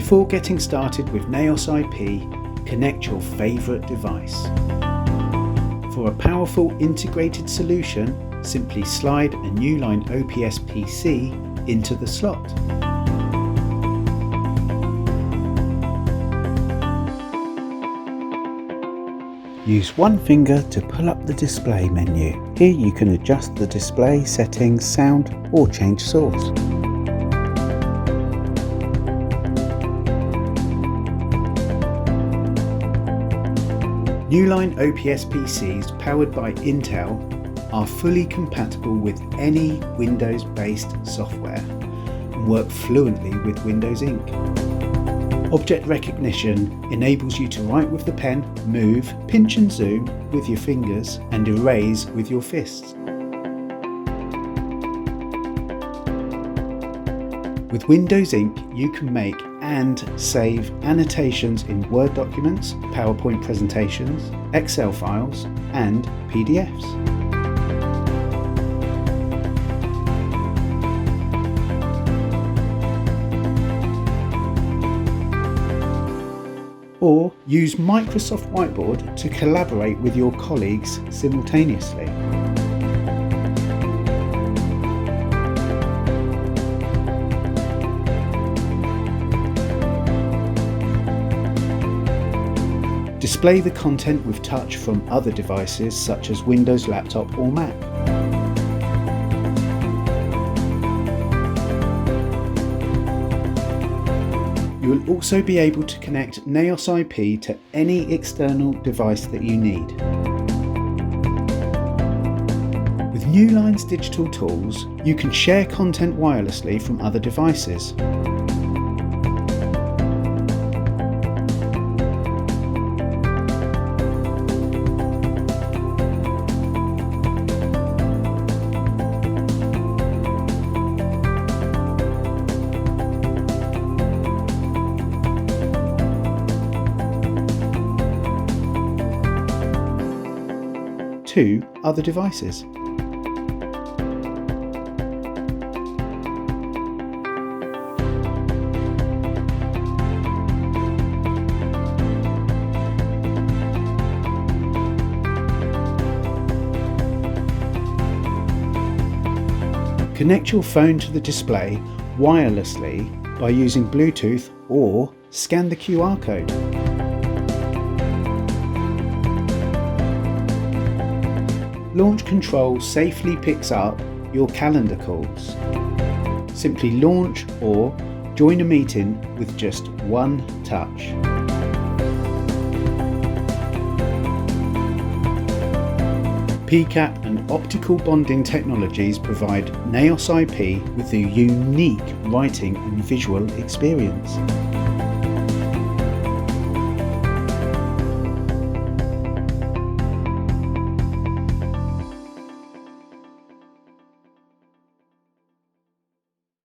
Before getting started with NAOS IP, connect your favourite device. For a powerful integrated solution, simply slide a Newline OPS PC into the slot. Use one finger to pull up the display menu. Here you can adjust the display settings, sound, or change source. Newline OPS PCs powered by Intel are fully compatible with any Windows-based software and work fluently with Windows Ink. Object recognition enables you to write with the pen, move, pinch and zoom with your fingers, and erase with your fists. With Windows Ink, you can make and save annotations in Word documents, PowerPoint presentations, Excel files, and PDFs. Or use Microsoft Whiteboard to collaborate with your colleagues simultaneously. Display the content with touch from other devices such as Windows laptop or Mac. You will also be able to connect NAOS IP to any external device that you need. With Newline's digital tools, you can share content wirelessly from other devices. To other devices. Connect your phone to the display wirelessly by using Bluetooth or scan the QR code. Launch Control safely picks up your calendar calls. Simply launch or join a meeting with just one touch. PCAP and optical bonding technologies provide NAOS IP with a unique writing and visual experience.